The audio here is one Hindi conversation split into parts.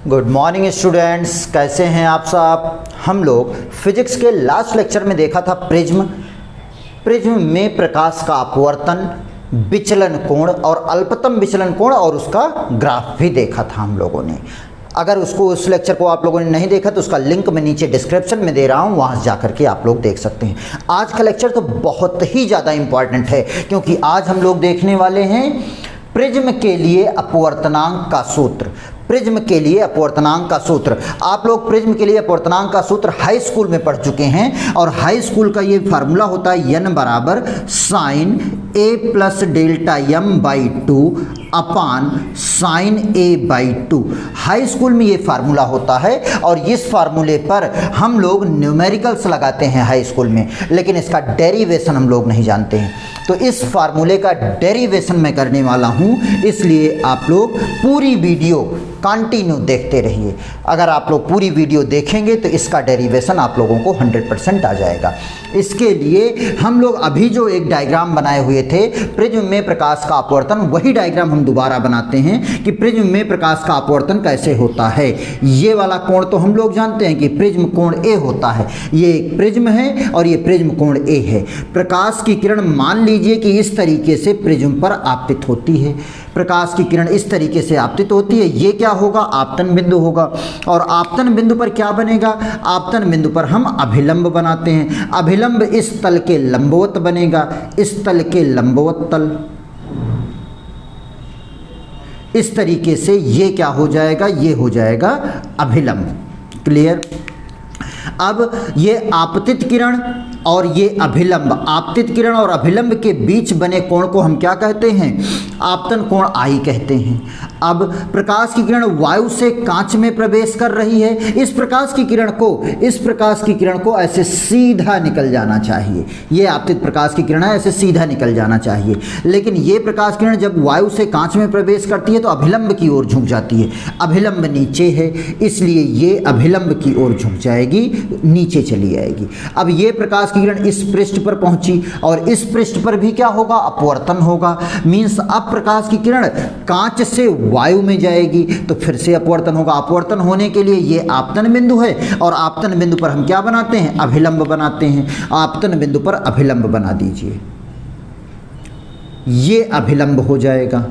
गुड मॉर्निंग स्टूडेंट्स, कैसे हैं आप सब। हम लोग फिजिक्स के लास्ट लेक्चर में देखा था प्रिज्म में प्रकाश का अपवर्तन, विचलन कोण और अल्पतम विचलन कोण और उसका ग्राफ भी देखा था हम लोगों ने। अगर उस लेक्चर को आप लोगों ने नहीं देखा तो उसका लिंक मैं नीचे डिस्क्रिप्शन में दे रहा हूँ, वहाँ जा कर के आप लोग देख सकते हैं। आज का लेक्चर तो बहुत ही ज़्यादा इम्पॉर्टेंट है क्योंकि आज हम लोग देखने वाले हैं प्रिज्म के लिए अपवर्तनांक का सूत्र। प्रिज्म के लिए अपवर्तनांक का सूत्र, आप लोग प्रिज्म के लिए अपवर्तनांक का सूत्र हाई स्कूल में पढ़ चुके हैं और हाई स्कूल का ये फार्मूला होता है n बराबर sine a plus delta m by 2 upon sine a by 2। High school में ये फार्मूला होता है और इस फार्मूले पर हम लोग न्यूमेरिकल्स लगाते हैं हाई स्कूल में, लेकिन इसका डेरिवेशन हम लोग नहीं जानते हैं। तो इस फार्मूले का डेरिवेशन मैं करने वाला हूँ, इसलिए आप लोग पूरी वीडियो कंटिन्यू देखते रहिए। अगर आप लोग पूरी वीडियो देखेंगे तो इसका डेरिवेशन आप लोगों को 100% आ जाएगा। इसके लिए हम लोग अभी जो एक डायग्राम बनाए हुए थे प्रिज्म में प्रकाश का अपवर्तन, वही डायग्राम हम दोबारा बनाते हैं कि प्रिज्म में प्रकाश का अपवर्तन कैसे होता है। ये वाला कोण तो हम लोग जानते हैं कि प्रिज्म कोण A होता है। ये एक प्रिज्म है और ये प्रिज्म कोण A है। प्रकाश की किरण मान लीजिए कि इस तरीके से प्रिज्म पर आपतित होती है। प्रकाश की किरण इस तरीके से आपतित होती है। ये क्या होगा? आपतन बिंदु होगा। और आपतन बिंदु पर क्या बनेगा? आपतन बिंदु पर हम अभिलंब बनाते हैं। अभिलंब इस तल के लंबवत बनेगा, इस तल के लंबवत तल। इस तरीके से ये क्या हो जाएगा? ये हो जाएगा अभिलंब। क्लियर? अब ये आपतित किरण और ये अभिलंब, आपतित किरण और अभिलंब के बीच बने कोण को हम क्या कहते हैं? आपतन कोण I कहते हैं। अब प्रकाश की किरण वायु से कांच में प्रवेश कर रही है। इस प्रकाश की किरण को ऐसे सीधा निकल जाना चाहिए। ये आपतित प्रकाश की किरण है, ऐसे सीधा निकल जाना चाहिए। लेकिन ये प्रकाश किरण जब वायु से कांच में प्रवेश करती है तो अभिलंब की ओर झुक जाती है। अभिलंब नीचे है, इसलिए ये अभिलंब की ओर झुक जाएगी, नीचे चली जाएगी। अब ये प्रकाश की किरण इस पृष्ठ पर पहुंची और इस पृष्ठ पर भी क्या होगा? अपवर्तन होगा। मीन्स अब प्रकाश की किरण कांच से वायु में जाएगी तो फिर से अपवर्तन होगा। अपवर्तन होने के लिए ये आपतन बिंदु है और आपतन बिंदु पर हम क्या बनाते हैं? अभिलंब बनाते हैं। आपतन बिंदु पर अभिलंब बना दीजिए। ये अभिलंब हो जाएगा,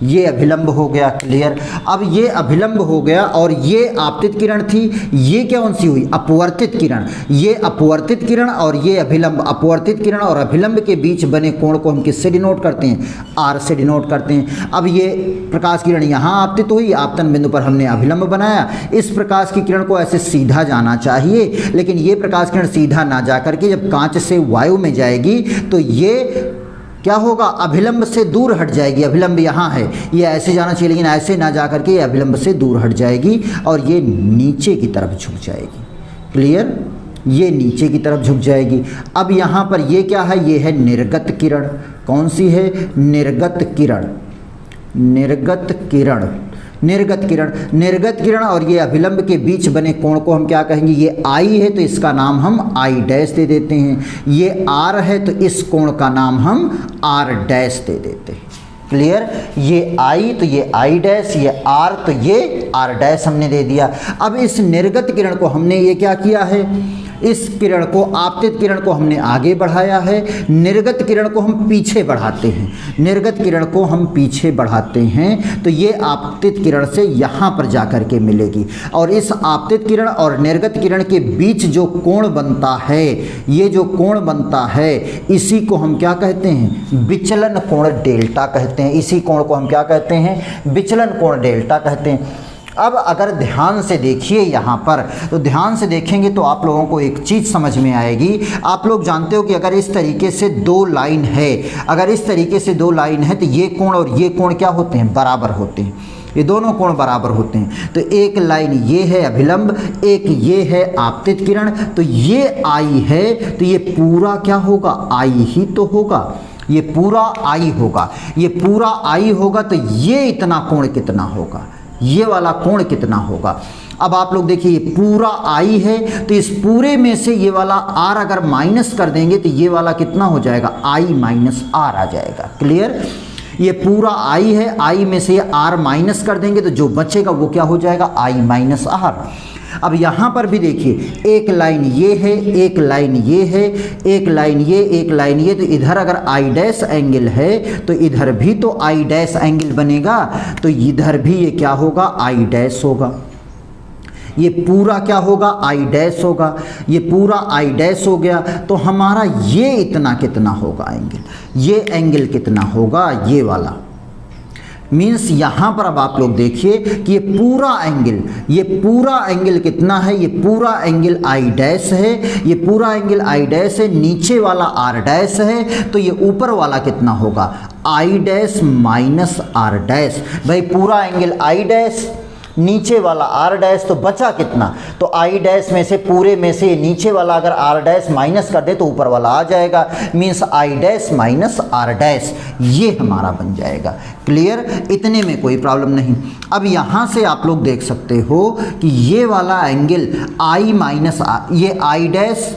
ये अभिलंब हो गया। क्लियर? अब ये अभिलंब हो गया और ये आपतित किरण थी, ये कौन सी हुई? अपवर्तित किरण। ये अपवर्तित किरण और ये अभिलंब, अपवर्तित किरण और अभिलंब के बीच बने कोण को हम किससे डिनोट करते हैं? R से डिनोट करते हैं। अब ये प्रकाश किरण यहाँ आपतित हुई, आपतन बिंदु पर हमने अभिलंब बनाया। इस प्रकाश की किरण को ऐसे सीधा जाना चाहिए, लेकिन ये प्रकाश किरण सीधा ना जा करके जब कांच से वायु में जाएगी तो ये क्या होगा? अभिलंब से दूर हट जाएगी। अभिलंब यहाँ है, ये ऐसे जाना चाहिए लेकिन ऐसे ना जा करके ये अभिलंब से दूर हट जाएगी और ये नीचे की तरफ झुक जाएगी। क्लियर? ये नीचे की तरफ झुक जाएगी। अब यहाँ पर ये क्या है? ये है निर्गत किरण। कौन सी है? निर्गत किरण। निर्गत किरण, निर्गत किरण, निर्गत किरण और ये अभिलंब के बीच बने कोण को हम क्या कहेंगे? ये I है तो इसका नाम हम I डैश दे देते हैं। ये R है तो इस कोण का नाम हम R डैश दे देते हैं। क्लियर? ये I तो ये I डैश, ये R तो ये R डैश हमने दे दिया। अब इस निर्गत किरण को हमने ये क्या किया है? इस किरण को, आपतित किरण को हमने आगे बढ़ाया है, निर्गत किरण को हम पीछे बढ़ाते हैं। निर्गत किरण को हम पीछे बढ़ाते हैं तो ये आपतित किरण से यहाँ पर जा कर के मिलेगी और इस आपतित किरण और निर्गत किरण के बीच जो कोण बनता है, ये जो कोण बनता है, इसी को हम क्या कहते हैं? विचलन कोण डेल्टा कहते हैं। इसी कोण को हम क्या कहते हैं? विचलन कोण डेल्टा कहते हैं। अब अगर ध्यान से देखिए यहाँ पर, तो ध्यान से देखेंगे तो आप लोगों को एक चीज़ समझ में आएगी। आप लोग जानते हो कि अगर इस तरीके से दो लाइन है, अगर इस तरीके से दो लाइन है तो ये कोण और ये कोण क्या होते हैं? बराबर होते हैं। ये दोनों कोण बराबर होते हैं। तो एक लाइन ये है अभिलंब, एक ये है आपतित किरण, तो ये I है तो ये पूरा क्या होगा? I ही तो होगा। ये पूरा I होगा। ये पूरा I होगा तो ये इतना कोण कितना होगा? ये वाला कोण कितना होगा? अब आप लोग देखिए, ये पूरा I है तो इस पूरे में से ये वाला R अगर माइनस कर देंगे तो ये वाला कितना हो जाएगा? I माइनस R आ जाएगा। क्लियर? ये पूरा आई है, आई में से आर माइनस कर देंगे तो जो बचेगा वो क्या हो जाएगा, आई माइनस आर। अब यहाँ पर भी देखिए, एक लाइन ये है, एक लाइन ये है, एक लाइन ये, एक लाइन ये, तो इधर अगर आई डैश एंगल है तो इधर भी तो आई डैश एंगल बनेगा, तो इधर भी ये क्या होगा, आई डैश होगा। ये पूरा क्या होगा, आई डैश होगा। ये पूरा आई डैश हो गया तो हमारा ये इतना कितना होगा एंगल, ये एंगल कितना होगा, ये वाला। मीन्स यहाँ पर अब आप लोग देखिए कि ये पूरा एंगल कितना है, ये पूरा एंगल आई डैश है, ये पूरा एंगल आई डैश है, नीचे वाला आर डैश है, तो ये ऊपर वाला कितना होगा, i dash minus are dash. भाई पूरा एंगल आई डैश, नीचे वाला आर डैश, तो बचा कितना, तो आई डैश में से पूरे में से नीचे वाला अगर आर डैश माइनस कर दे तो ऊपर वाला आ जाएगा, means i dash minus are dash, ये हमारा बन जाएगा। क्लियर, इतने में कोई प्रॉब्लम नहीं। अब यहाँ से आप लोग देख सकते हो कि ये वाला एंगल आई माइनस आर, ये i dash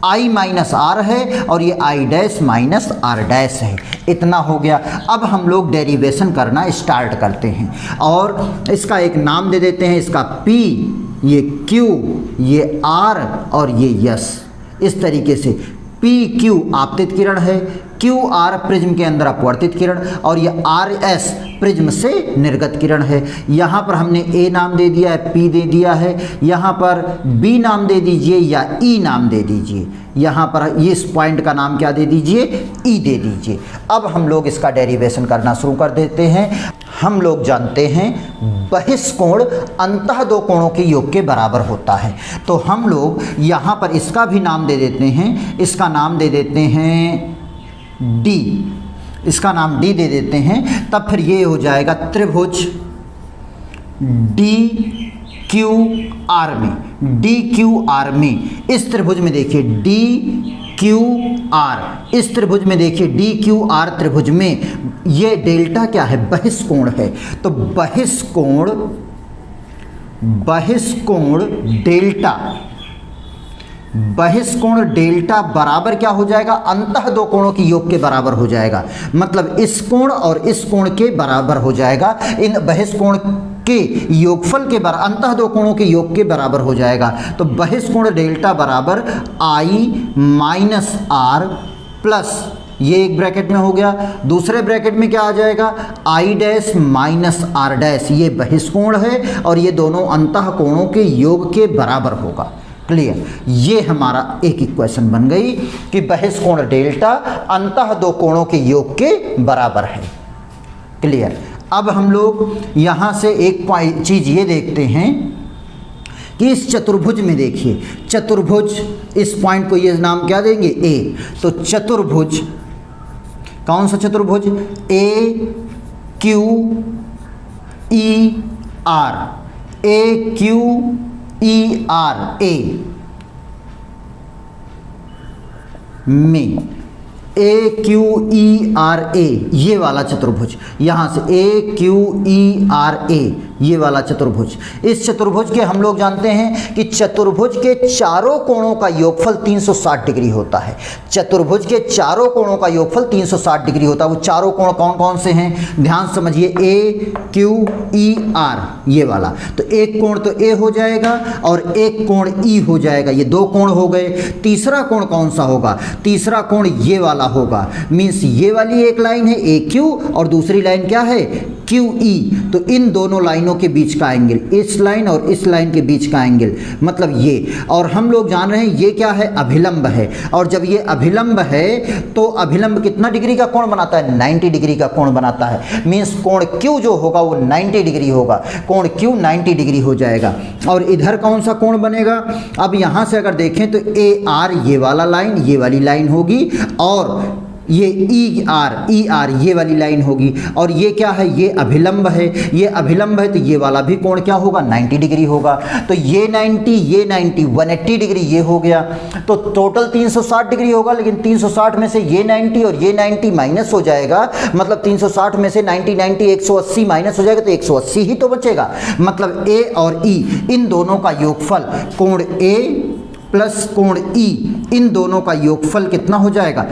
i minus r है और ये i dash minus are dash है, इतना हो गया। अब हम लोग डेरिवेशन करना स्टार्ट करते हैं और इसका एक नाम दे देते हैं, इसका P, ये Q, ये R और ये S। इस तरीके से PQ आपतित किरण है, QR प्रिज्म के अंदर अपवर्तित किरण और ये RS प्रिज्म से निर्गत किरण है। यहाँ पर हमने A नाम दे दिया है, P दे दिया है, यहाँ पर B नाम दे दीजिए या E नाम दे दीजिए, यहाँ पर इस पॉइंट का नाम क्या दे दीजिए, E दे दीजिए। अब हम लोग इसका डेरिवेशन करना शुरू कर देते हैं। हम लोग जानते हैं बहिष्कोण अंतः दो कोणों के योग के बराबर होता है, तो हम लोग यहाँ पर इसका भी नाम दे देते हैं, इसका नाम दे देते हैं D, इसका नाम D दे देते हैं। तब फिर ये हो जाएगा त्रिभुज DQR में, DQR में, इस त्रिभुज में देखिए DQR, इस त्रिभुज में देखिए DQR त्रिभुज में ये डेल्टा क्या है, बहिष्कोण है, तो बहिष्कोण डेल्टा बराबर क्या हो जाएगा, अंतः दो कोणों की योग के बराबर हो जाएगा। मतलब इस कोण और इस कोण के बराबर हो जाएगा, इन बहिष्कोण के योगफल के बराबर, अंतः दो कोणों के योग के बराबर हो जाएगा। तो बहिष्कोण डेल्टा बराबर आई माइनस आर प्लस, ये एक ब्रैकेट में हो गया, दूसरे ब्रैकेट में क्या आ जाएगा, i dash minus are dash, ये बहिष्कोण है और ये दोनों अंतः कोणों के योग के बराबर होगा। क्लियर, ये हमारा एक इक्वेशन बन गई कि बहिष्कोण डेल्टा अंतः दो कोणों के योग के बराबर है। क्लियर, अब हम लोग यहाँ से एक चीज़ ये देखते हैं कि इस चतुर्भुज में देखिए, चतुर्भुज, इस पॉइंट को ये नाम क्या देंगे, ए, तो चतुर्भुज, कौन सा चतुर्भुज, AQER, AQERA में, AQERA ये वाला चतुर्भुज, यहाँ से AQERA ये वाला चतुर्भुज, इस चतुर्भुज के हम लोग जानते हैं कि चतुर्भुज के चारों कोणों का योगफल 360 डिग्री होता है। चतुर्भुज के चारों कोणों का योगफल 360 डिग्री होता है। वो चारों कोण कौन कौन से हैं, ध्यान समझिए, AQER ये वाला, तो एक कोण तो A हो जाएगा और एक कोण E हो जाएगा, ये दो कोण हो गए। तीसरा कोण कौन सा होगा, तीसरा कोण ये वाला होगा, मीन्स ये वाली एक लाइन है AQ और दूसरी लाइन क्या है, QE, तो इन दोनों लाइनों के बीच का एंगल, इस लाइन और इस लाइन के बीच का एंगल, मतलब ये। और हम लोग जान रहे हैं ये क्या है, अभिलंब है, और जब ये अभिलंब है तो अभिलंब कितना डिग्री का कोण बनाता है, 90 डिग्री का कोण बनाता है। मीन्स कोण Q जो होगा वो 90 डिग्री होगा, कोण Q 90 डिग्री हो जाएगा। और इधर कौन सा कोण बनेगा, अब यहाँ से अगर देखें तो AR ये वाला लाइन, ये वाली लाइन होगी, और ये ER ये वाली लाइन होगी, और ये क्या है, ये अभिलंब है, ये अभिलंब है, तो ये वाला भी कोण क्या होगा, 90 डिग्री होगा। तो ये 90, ये 90, 180 डिग्री ये हो गया, तो टोटल 360 डिग्री होगा। लेकिन 360 में से ये 90 और ये 90 माइनस हो जाएगा, मतलब 360 में से 90 180 माइनस हो जाएगा, तो 180 ही तो बचेगा। मतलब A और E इन दोनों का योगफल, कोण A प्लस कोण E, इन दोनों का योगफल कितना हो जाएगा,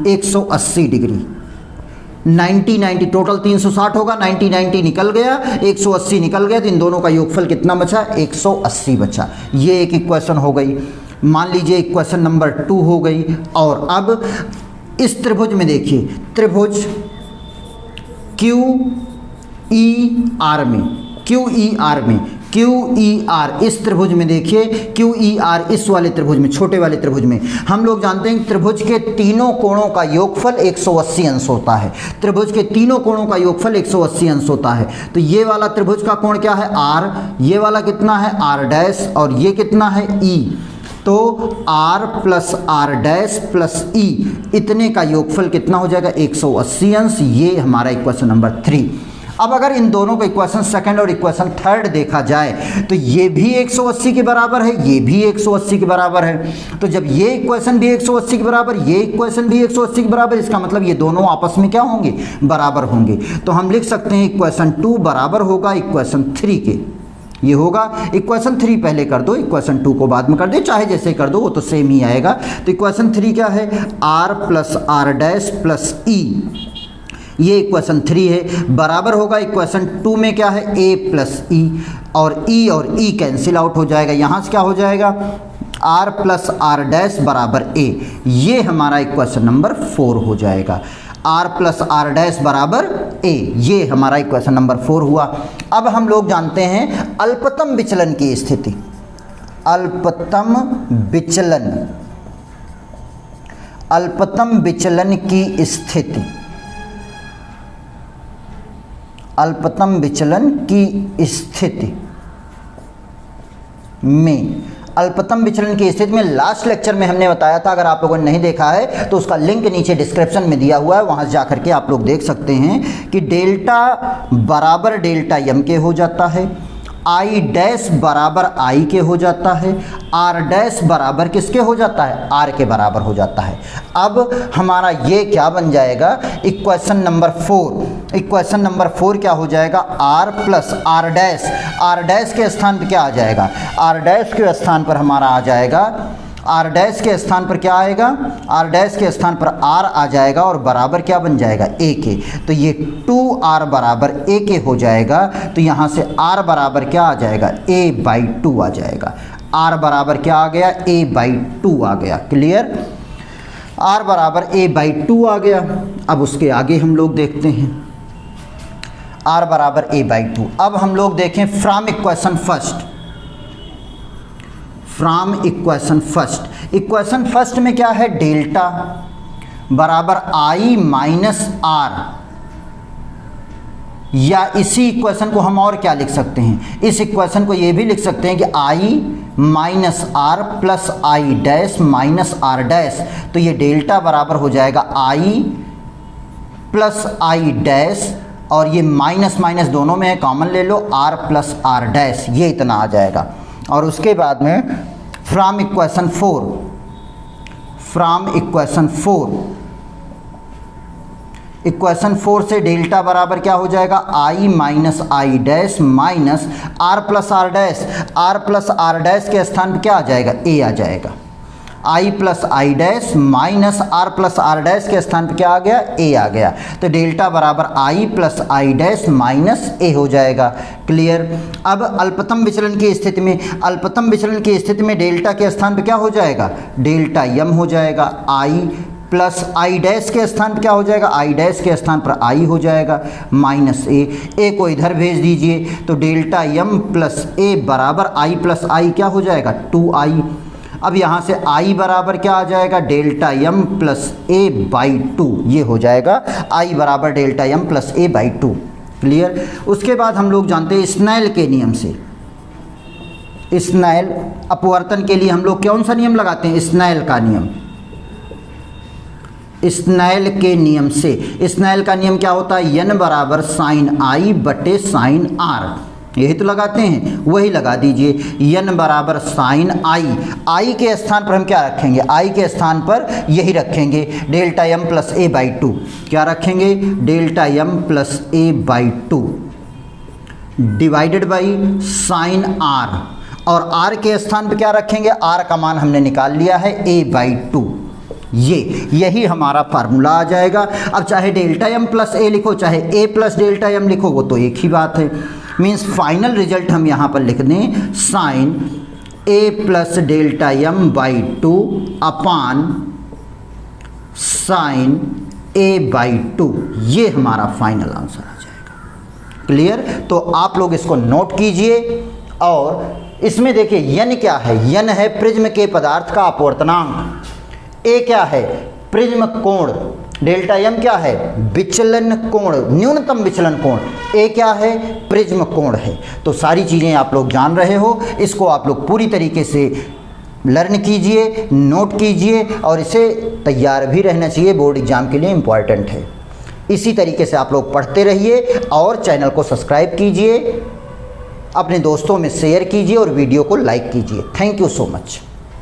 180 डिग्री। 90 90 टोटल 360 होगा, 90 90 निकल गया, 180 निकल गया, तो इन दोनों का योगफल कितना बचा? 180 बचा। ये एक इक्वेशन हो गई। मान लीजिए इक्वेशन नंबर 2 हो गई। और अब इस त्रिभुज में देखिए, त्रिभुज QER में, QER में, QER इस त्रिभुज में देखिए, QER इस वाले त्रिभुज में, छोटे वाले त्रिभुज में, हम लोग जानते हैं त्रिभुज के तीनों कोणों का योगफल 180 अंश होता है। त्रिभुज के तीनों कोणों का योगफल 180 अंश होता है। तो ये वाला त्रिभुज का कोण क्या है? R, ये वाला कितना है? R डैश, और ये कितना है? E। तो R plus R dash plus E, इतने का योगफल कितना हो जाएगा? 180 अंश। ये हमारा इक्वेशन नंबर 3। अब अगर इन दोनों को इक्वेशन सेकंड और इक्वेशन थर्ड देखा जाए तो ये भी 180 के बराबर है, ये भी 180 के बराबर है। तो जब ये इक्वेशन भी 180 के बराबर, ये इक्वेशन भी 180 के बराबर, इसका मतलब ये दोनों आपस में क्या होंगे? बराबर होंगे। तो हम लिख सकते हैं इक्वेशन 2 बराबर होगा इक्वेशन 3 के। ये होगा इक्वेशन 3 पहले कर दो, इक्वेशन 2 को बाद में कर दे, चाहे जैसे कर दो वो तो सेम ही आएगा। तो इक्वेशन 3 क्या है? R plus R dash plus E, ये इक्वेशन 3 है, बराबर होगा इक्वेशन 2 में क्या है? A प्लस E, और E कैंसिल आउट हो जाएगा। यहाँ से क्या हो जाएगा? R प्लस R डैश बराबर A। ये हमारा इक्वेशन नंबर 4 हो जाएगा। R प्लस R डैश बराबर A, ये हमारा इक्वेशन नंबर 4 हुआ। अब हम लोग जानते हैं अल्पतम विचलन की स्थिति। अल्पतम विचलन, अल्पतम विचलन की स्थिति, अल्पतम विचलन की स्थिति में, अल्पतम विचलन की स्थिति में लास्ट लेक्चर में हमने बताया था, अगर आप लोगों ने नहीं देखा है तो उसका लिंक नीचे डिस्क्रिप्शन में दिया हुआ है, वहां से जा करके आप लोग देख सकते हैं कि डेल्टा बराबर डेल्टा एम के हो जाता है, आई डैश बराबर आई के हो जाता है, आर डैश बराबर किसके हो जाता है? आर के बराबर हो जाता है। अब हमारा ये क्या बन जाएगा? Equation number 4। इक्वेशन नंबर 4 क्या हो जाएगा? R plus are dash, r dash के स्थान पर क्या आ जाएगा? आर डैश के स्थान पर हमारा आ जाएगा, आर डैश के स्थान पर क्या आएगा? आर डैश के स्थान पर आर आ जाएगा, और बराबर क्या बन जाएगा? ए के। तो ये 2r बराबर ए के हो जाएगा। तो यहाँ से r बराबर क्या आ जाएगा? a/2 आ जाएगा। r बराबर क्या आ गया? a/2 आ गया। क्लियर? r बराबर a/2 आ गया। अब उसके आगे हम लोग देखते हैं r बराबर a/2। अब हम लोग देखें from equation first, from equation first. Equation first में क्या है? डेल्टा बराबर आई माइनस आर, या इसी इक्वेशन को हम और क्या लिख सकते हैं? इस इक्वेशन को ये भी लिख सकते हैं कि I minus R plus I dash minus are dash. तो ये डेल्टा बराबर हो जाएगा आई प्लस आई डैश, और ये माइनस माइनस दोनों में है, कॉमन ले लो, आर प्लस आर डैश, ये इतना आ जाएगा। और उसके बाद में from equation 4, from equation 4, equation 4 से डेल्टा बराबर क्या हो जाएगा? I minus I dash minus R plus are dash, R plus are dash के स्थान पर क्या आ जाएगा? ए आ जाएगा। I plus I dash minus R plus are dash के स्थान पर क्या आ गया? ए आ गया। तो डेल्टा बराबर आई प्लस आई डैश माइनस ए हो जाएगा। क्लियर? अब अल्पतम विचलन की स्थिति में, अल्पतम विचलन की स्थिति में डेल्टा के स्थान पर क्या हो जाएगा? डेल्टा यम हो जाएगा। आई प्लस आई डैश के स्थान पर क्या हो जाएगा? आई डैश के स्थान पर आई हो जाएगा माइनस ए को इधर भेज दीजिए, तो डेल्टा यम प्लस ए बराबर आई प्लस आई क्या हो जाएगा? 2i। अब यहाँ से i बराबर क्या आ जाएगा? डेल्टा यम प्लस a/2, ये हो जाएगा i बराबर डेल्टा यम प्लस a/2। क्लियर? उसके बाद हम लोग जानते हैं स्नेल के नियम से, स्नेल अपवर्तन के लिए हम लोग कौन सा नियम लगाते हैं? स्नेल का नियम। स्नेल के नियम से, स्नेल का नियम क्या होता है? n बराबर साइन i बटे साइन r, यही तो लगाते हैं, वही लगा दीजिए। n बराबर साइन i के स्थान पर हम क्या रखेंगे? i के स्थान पर यही रखेंगे, डेल्टा m प्लस a/2। क्या रखेंगे? Delta m plus a/2 divided by sine r, और r के स्थान पर क्या रखेंगे? r का मान हमने निकाल लिया है a/2। यही हमारा फार्मूला आ जाएगा। अब चाहे डेल्टा एम प्लस ए लिखो, चाहे ए प्लस डेल्टा एम लिखो, वो तो एक ही बात है। मीन्स फाइनल रिजल्ट हम यहाँ पर लिख दें sine a plus delta m by 2 upon sine a by 2, ये हमारा फाइनल आंसर आ जाएगा। क्लियर? तो आप लोग इसको नोट कीजिए। और इसमें देखिए यन क्या है, यन है प्रिज्म के पदार्थ का अपवर्तनांक, ए क्या है प्रिज्म कोण, डेल्टा एम क्या है विचलन कोण, न्यूनतम विचलन कोण, ए क्या है प्रिज्म कोण है। तो सारी चीज़ें आप लोग जान रहे हो, इसको आप लोग पूरी तरीके से लर्न कीजिए, नोट कीजिए और इसे तैयार भी रहना चाहिए, बोर्ड एग्जाम के लिए इम्पॉर्टेंट है। इसी तरीके से आप लोग पढ़ते रहिए और चैनल को सब्सक्राइब कीजिए, अपने दोस्तों में शेयर कीजिए और वीडियो को लाइक कीजिए। Thank you so much.